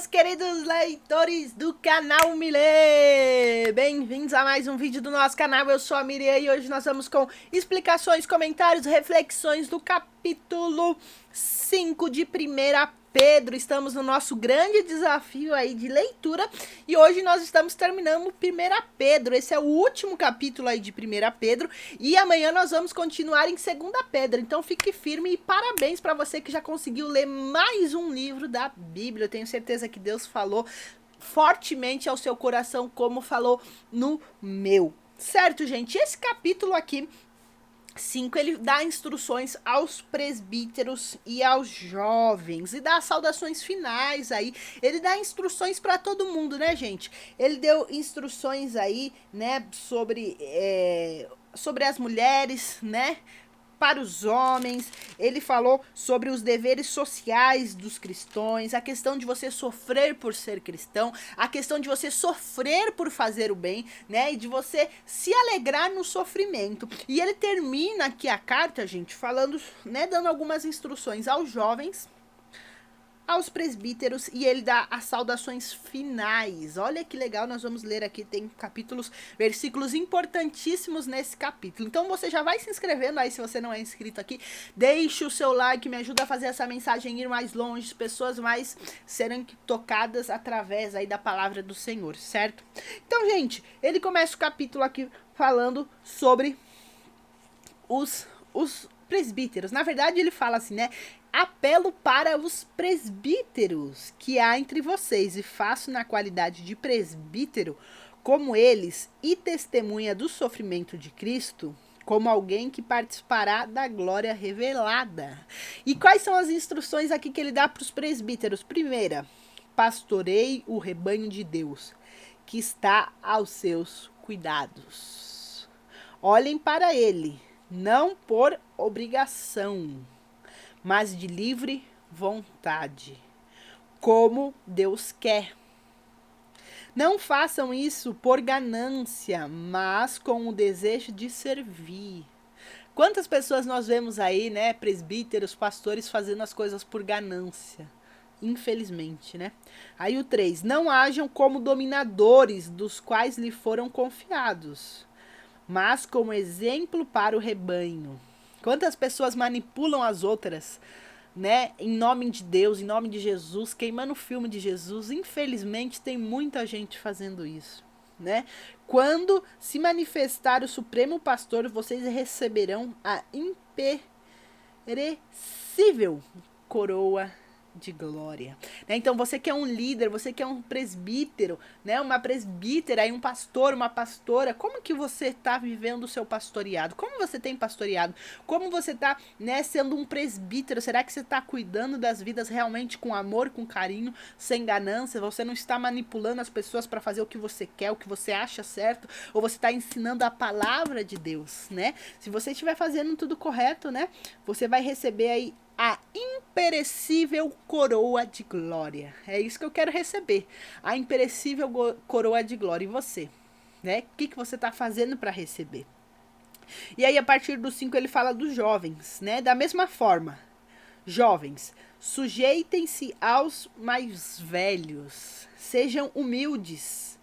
meus queridos leitores do canal Mile! Bem-vindos a mais um vídeo do nosso canal, eu sou a Miriam e hoje nós vamos com explicações, comentários, reflexões do capítulo 5 de 1 Pedro. Estamos no nosso grande desafio aí de leitura e hoje nós estamos terminando 1 Pedro. Esse é o último capítulo aí de 1 Pedro e amanhã nós vamos continuar em 2 Pedro. Então fique firme e parabéns para você que já conseguiu ler mais um livro da Bíblia. Eu tenho certeza que Deus falou fortemente ao seu coração como falou no meu. Certo, gente? Esse capítulo aqui 5, ele dá instruções aos presbíteros e aos jovens e dá saudações finais aí. Ele dá instruções para todo mundo, né, gente? Ele deu instruções aí, né, sobre as mulheres, né? Para os homens, ele falou sobre os deveres sociais dos cristãos, a questão de você sofrer por ser cristão, a questão de você sofrer por fazer o bem, né, e de você se alegrar no sofrimento. E ele termina aqui a carta, gente, falando, né, dando algumas instruções aos jovens, aos presbíteros, e ele dá as saudações finais. Olha que legal, nós vamos ler aqui, tem versículos importantíssimos nesse capítulo. Então você já vai se inscrevendo aí, se você não é inscrito aqui, deixe o seu like, me ajuda a fazer essa mensagem ir mais longe, pessoas mais serem tocadas através aí da palavra do Senhor, certo? Então, gente, ele começa o capítulo aqui falando sobre os presbíteros. Na verdade, ele fala assim, né? Apelo para os presbíteros que há entre vocês e faço na qualidade de presbítero como eles e testemunha do sofrimento de Cristo, como alguém que participará da glória revelada. E quais são as instruções aqui que ele dá para os presbíteros? Primeira, pastorei o rebanho de Deus que está aos seus cuidados. Olhem para ele, não por obrigação, mas de livre vontade, como Deus quer. Não façam isso por ganância, mas com o desejo de servir. Quantas pessoas nós vemos aí, né, presbíteros, pastores, fazendo as coisas por ganância? Infelizmente, né? Aí o 3, não hajam como dominadores dos quais lhe foram confiados, mas como exemplo para o rebanho. Quantas pessoas manipulam as outras, né, em nome de Deus, em nome de Jesus, queimando o filme de Jesus. Infelizmente, tem muita gente fazendo isso, né? Quando se manifestar o Supremo Pastor, vocês receberão a imperecível coroa de glória, né? Então você que é um líder, você que é um presbítero, né, uma presbítera, aí um pastor, uma pastora, como que você está vivendo o seu pastoreado? Como você tem pastoreado? Como você está, né, sendo um presbítero? Será que você está cuidando das vidas realmente com amor, com carinho, sem ganância? Você não está manipulando as pessoas para fazer o que você quer, o que você acha certo? Ou você está ensinando a palavra de Deus, né? Se você estiver fazendo tudo correto, né, você vai receber aí a imperecível coroa de glória. É isso que eu quero receber. A imperecível coroa de glória. E você? Né? O que você está fazendo para receber? E aí, a partir do 5, ele fala dos jovens, né? Da mesma forma. Jovens, sujeitem-se aos mais velhos. Sejam humildes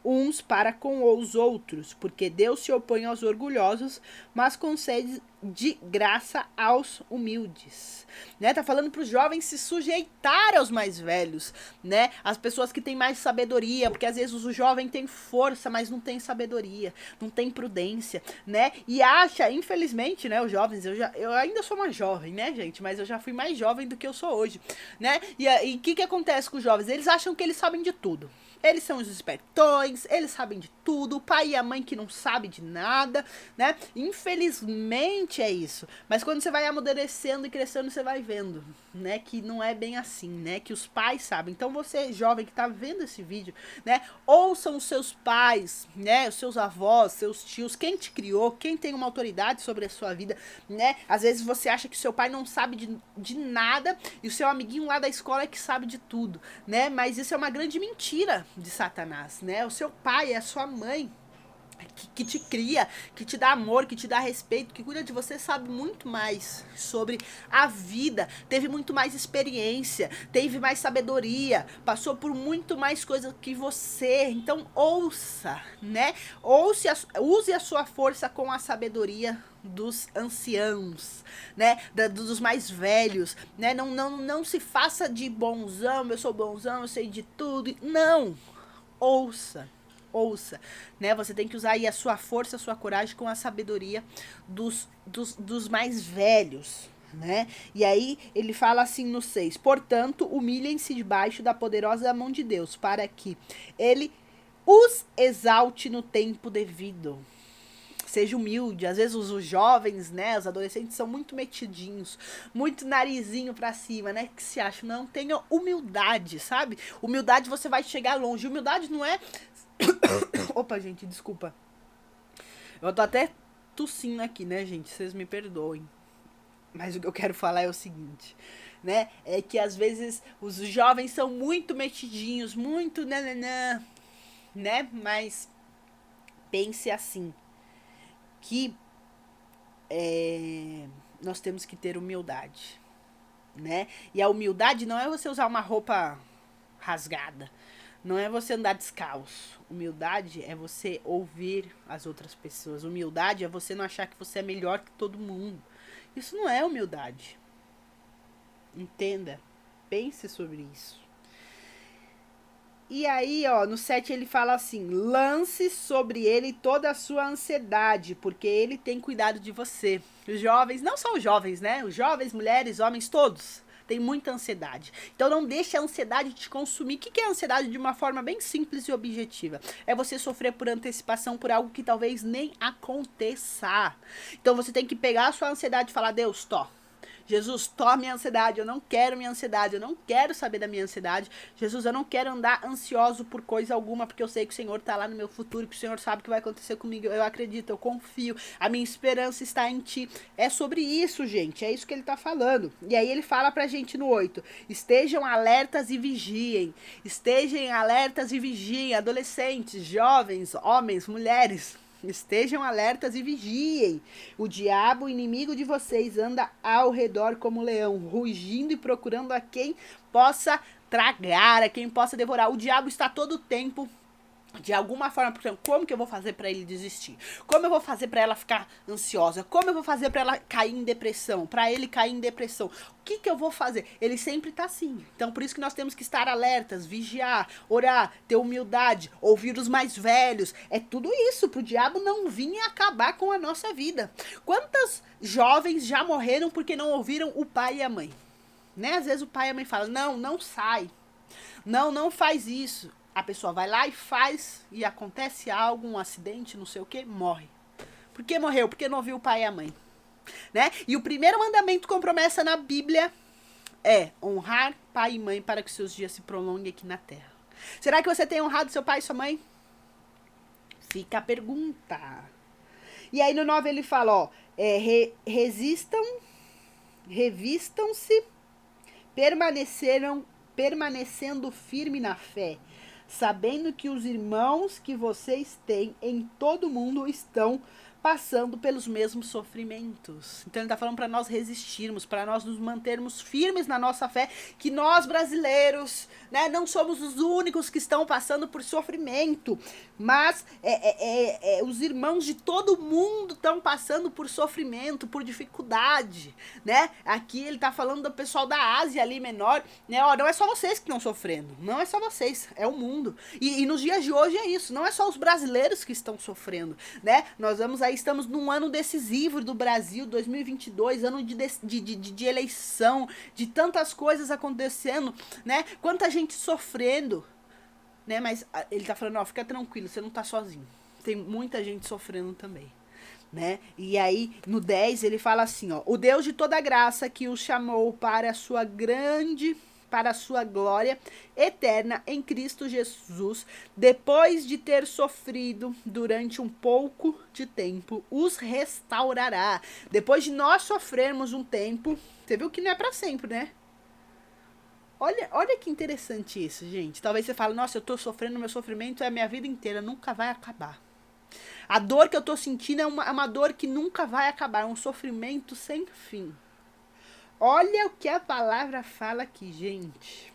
uns para com os outros, porque Deus se opõe aos orgulhosos, mas concede de graça aos humildes, né? Tá falando para os jovens se sujeitar aos mais velhos, né? As pessoas que têm mais sabedoria, porque às vezes o jovem tem força, mas não tem sabedoria, não tem prudência, né? E acha, infelizmente, né, os jovens, eu ainda sou uma jovem, né, gente? Mas eu já fui mais jovem do que eu sou hoje, né? E o que acontece com os jovens? Eles acham que eles sabem de tudo. Eles são os espertões, eles sabem de tudo, o pai e a mãe que não sabem de nada, né? Infelizmente é isso. Mas quando você vai amadurecendo e crescendo, você vai vendo, né? Que não é bem assim, né? Que os pais sabem. Então você, jovem que tá vendo esse vídeo, né? Ouçam os seus pais, né? Os seus avós, seus tios, quem te criou, quem tem uma autoridade sobre a sua vida, né? Às vezes você acha que seu pai não sabe de nada e o seu amiguinho lá da escola é que sabe de tudo, né? Mas isso é uma grande mentira de Satanás, né? O seu pai, a sua mãe, que te cria, que te dá amor, que te dá respeito, que cuida de você, sabe muito mais sobre a vida, teve muito mais experiência, teve mais sabedoria, passou por muito mais coisas que você. Então ouça, né? Use a sua força com a sabedoria dos anciãos, né? Dos mais velhos, né? Não se faça de bonzão, eu sou bonzão, eu sei de tudo. Não! Ouça, né? Você tem que usar aí a sua força, a sua coragem com a sabedoria dos mais velhos, né? E aí ele fala assim no 6: portanto, humilhem-se debaixo da poderosa mão de Deus, para que ele os exalte no tempo devido. Seja humilde. Às vezes os jovens, né, os adolescentes são muito metidinhos, muito narizinho pra cima, né? Que se acham, não, tenha humildade, sabe? Humildade, você vai chegar longe. Humildade não é... Opa, gente, desculpa. Eu tô até tossindo aqui, né, gente? Vocês me perdoem. Mas o que eu quero falar é o seguinte, né? É que às vezes os jovens são muito metidinhos, muito nananã, né? Mas pense assim, que nós temos que ter humildade, né? E a humildade não é você usar uma roupa rasgada, não é você andar descalço. Humildade é você ouvir as outras pessoas. Humildade é você não achar que você é melhor que todo mundo. Isso não é humildade. Entenda. Pense sobre isso. E aí, ó, no 7 ele fala assim: lance sobre ele toda a sua ansiedade, porque ele tem cuidado de você. Os jovens, não só os jovens, né? Os jovens, mulheres, homens, todos têm muita ansiedade. Então não deixe a ansiedade te consumir. O que é a ansiedade de uma forma bem simples e objetiva? É você sofrer por antecipação por algo que talvez nem aconteça. Então você tem que pegar a sua ansiedade e falar: Deus, Jesus, toma minha ansiedade, eu não quero minha ansiedade, eu não quero saber da minha ansiedade. Jesus, eu não quero andar ansioso por coisa alguma, porque eu sei que o Senhor está lá no meu futuro, que o Senhor sabe o que vai acontecer comigo. Eu acredito, eu confio, a minha esperança está em Ti. É sobre isso, gente, é isso que ele está falando. E aí ele fala pra gente no 8, estejam alertas e vigiem. Estejam alertas e vigiem, adolescentes, jovens, homens, mulheres. Estejam alertas e vigiem. O diabo, o inimigo de vocês, anda ao redor como um leão, rugindo e procurando a quem possa tragar, a quem possa devorar. O diabo está todo o tempo, de alguma forma, por exemplo, como que eu vou fazer para ele desistir? Como eu vou fazer para ela ficar ansiosa? Como eu vou fazer para ela cair em depressão? Para ele cair em depressão? O que eu vou fazer? Ele sempre tá assim. Então, por isso que nós temos que estar alertas, vigiar, orar, ter humildade, ouvir os mais velhos. É tudo isso pro diabo não vir e acabar com a nossa vida. Quantas jovens já morreram porque não ouviram o pai e a mãe? Né? Às vezes o pai e a mãe falam: não sai. Não faz isso. A pessoa vai lá e faz, e acontece algo, um acidente, não sei o que, morre. Por que morreu? Porque não ouviu o pai e a mãe. Né? E o primeiro mandamento com promessa na Bíblia é honrar pai e mãe para que seus dias se prolonguem aqui na terra. Será que você tem honrado seu pai e sua mãe? Fica a pergunta. E aí no 9 ele fala, ó, revistam-se, permanecendo firme na fé, sabendo que os irmãos que vocês têm em todo o mundo estão passando pelos mesmos sofrimentos. Então ele está falando para nós resistirmos, para nós nos mantermos firmes na nossa fé, que nós brasileiros, né, não somos os únicos que estão passando por sofrimento, mas os irmãos de todo mundo estão passando por sofrimento, por dificuldade, né? Aqui ele está falando do pessoal da Ásia ali menor, né? Ó, não é só vocês que estão sofrendo, não é só vocês, é o mundo. E nos dias de hoje é isso, não é só os brasileiros que estão sofrendo, né? Nós estamos num ano decisivo do Brasil, 2022, ano de eleição, de tantas coisas acontecendo, né? Quanta gente sofrendo, né? Mas ele tá falando, ó, fica tranquilo, você não tá sozinho. Tem muita gente sofrendo também, né? E aí, no 10, ele fala assim, ó, o Deus de toda graça que os chamou para a sua glória eterna em Cristo Jesus, depois de ter sofrido durante um pouco de tempo, os restaurará. Depois de nós sofrermos um tempo, você viu que não é para sempre, né? Olha que interessante isso, gente. Talvez você fale, nossa, eu tô sofrendo, meu sofrimento é a minha vida inteira, nunca vai acabar. A dor que eu tô sentindo é uma dor que nunca vai acabar, é um sofrimento sem fim. Olha o que a palavra fala aqui, gente.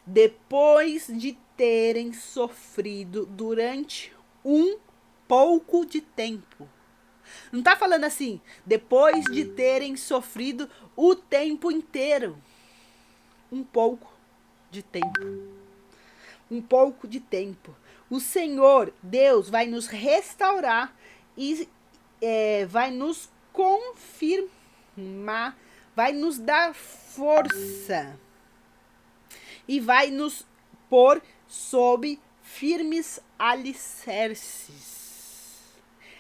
Depois de terem sofrido durante um pouco de tempo. Não tá falando assim, depois de terem sofrido o tempo inteiro. Um pouco de tempo. Um pouco de tempo. O Senhor, Deus, vai nos restaurar e vai nos confirmar, vai nos dar força e vai nos pôr sob firmes alicerces.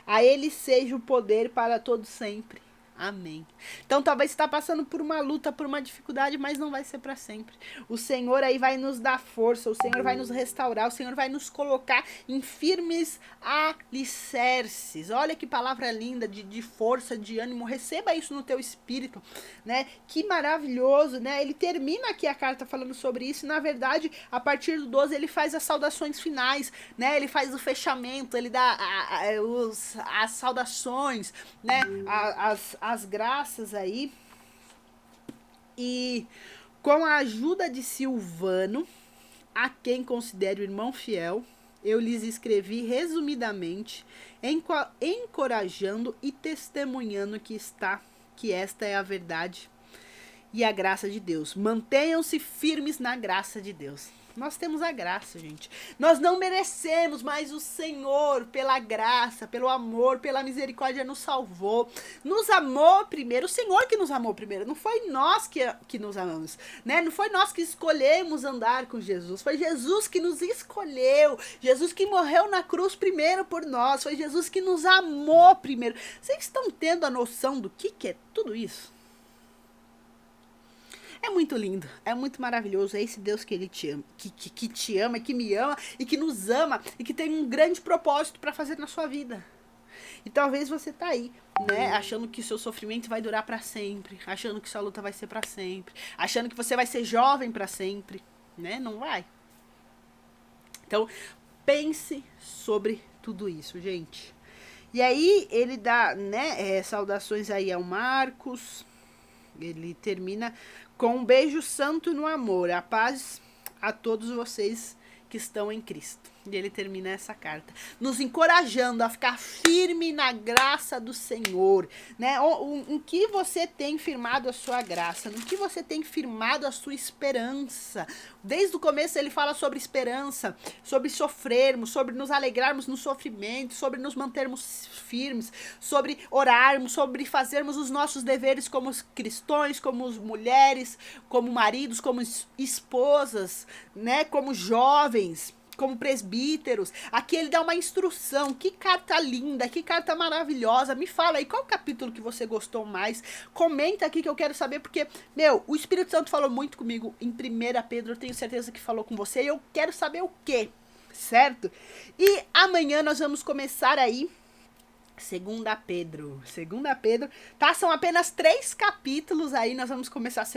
A Ele seja o poder para todo sempre. Amém. Então talvez você está passando por uma luta, por uma dificuldade, mas não vai ser para sempre. O Senhor aí vai nos dar força, o Senhor vai nos restaurar, o Senhor vai nos colocar em firmes alicerces. Olha que palavra linda de força, de ânimo. Receba isso no teu espírito, né? Que maravilhoso, né? Ele termina aqui a carta falando sobre isso. Na verdade, a partir do 12 ele faz as saudações finais, né? Ele faz o fechamento, ele dá as saudações, né? As graças aí. E com a ajuda de Silvano, a quem considero irmão fiel, eu lhes escrevi resumidamente, encorajando e testemunhando que esta é a verdade e a graça de Deus. Mantenham-se firmes na graça de Deus. Nós temos a graça, gente. Nós não merecemos, mas o Senhor, pela graça, pelo amor, pela misericórdia, nos salvou. Nos amou primeiro. O Senhor que nos amou primeiro. Não foi nós que nos amamos, né? Não foi nós que escolhemos andar com Jesus. Foi Jesus que nos escolheu. Jesus que morreu na cruz primeiro por nós. Foi Jesus que nos amou primeiro. Vocês estão tendo a noção do que é tudo isso? É muito lindo, é muito maravilhoso, é esse Deus que ele te ama, que te ama, que me ama e que nos ama e que tem um grande propósito para fazer na sua vida. E talvez você tá aí, né, achando que o seu sofrimento vai durar para sempre, achando que sua luta vai ser para sempre, achando que você vai ser jovem para sempre, né? Não vai. Então, pense sobre tudo isso, gente. E aí ele dá, né, saudações aí ao Marcos. Ele termina com um beijo santo no amor, a paz a todos vocês que estão em Cristo. E ele termina essa carta, nos encorajando a ficar firme na graça do Senhor, né? Em que você tem firmado a sua graça, no que você tem firmado a sua esperança. Desde o começo ele fala sobre esperança, sobre sofrermos, sobre nos alegrarmos no sofrimento, sobre nos mantermos firmes, sobre orarmos, sobre fazermos os nossos deveres como cristãos, como mulheres, como maridos, como esposas, né? Como jovens, como presbíteros. Aqui ele dá uma instrução. Que carta linda, que carta maravilhosa. Me fala aí, qual capítulo que você gostou mais? Comenta aqui que eu quero saber, porque, o Espírito Santo falou muito comigo em 1 Pedro, eu tenho certeza que falou com você, e eu quero saber o quê, certo? E amanhã nós vamos começar aí 2 Pedro, tá? São apenas 3 capítulos aí, nós vamos começar 2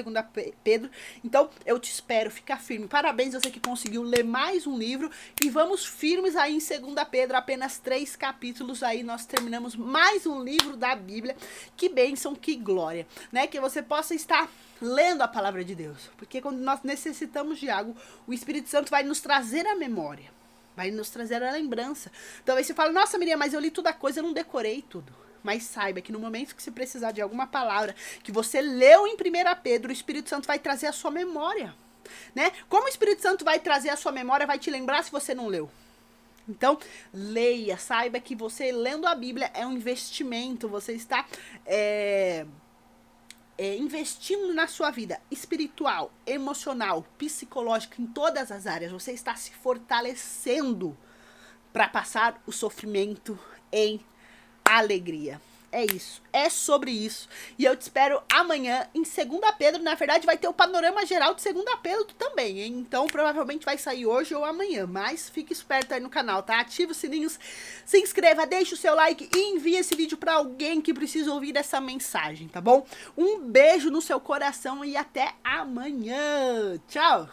Pedro, então eu te espero, fica firme, parabéns você que conseguiu ler mais um livro, e vamos firmes aí em 2 Pedro, apenas 3 capítulos aí, nós terminamos mais um livro da Bíblia. Que bênção, que glória, né? Que você possa estar lendo a palavra de Deus, porque quando nós necessitamos de algo, o Espírito Santo vai nos trazer a memória, vai nos trazer a lembrança. Talvez você fale, nossa Miriam, mas eu li toda a coisa, eu não decorei tudo. Mas saiba que no momento que você precisar de alguma palavra que você leu em 1 Pedro, o Espírito Santo vai trazer a sua memória, né? Como o Espírito Santo vai trazer a sua memória, vai te lembrar se você não leu. Então, leia, saiba que você lendo a Bíblia é um investimento, você está investindo na sua vida espiritual, emocional, psicológica, em todas as áreas. Você está se fortalecendo para passar o sofrimento em alegria. É isso, é sobre isso. E eu te espero amanhã em 2 Pedro. Na verdade, vai ter o panorama geral de 2 Pedro também, hein? Então, provavelmente vai sair hoje ou amanhã. Mas fique esperto aí no canal, tá? Ativa os sininhos, se inscreva, deixe o seu like e envie esse vídeo para alguém que precisa ouvir essa mensagem, tá bom? Um beijo no seu coração e até amanhã. Tchau!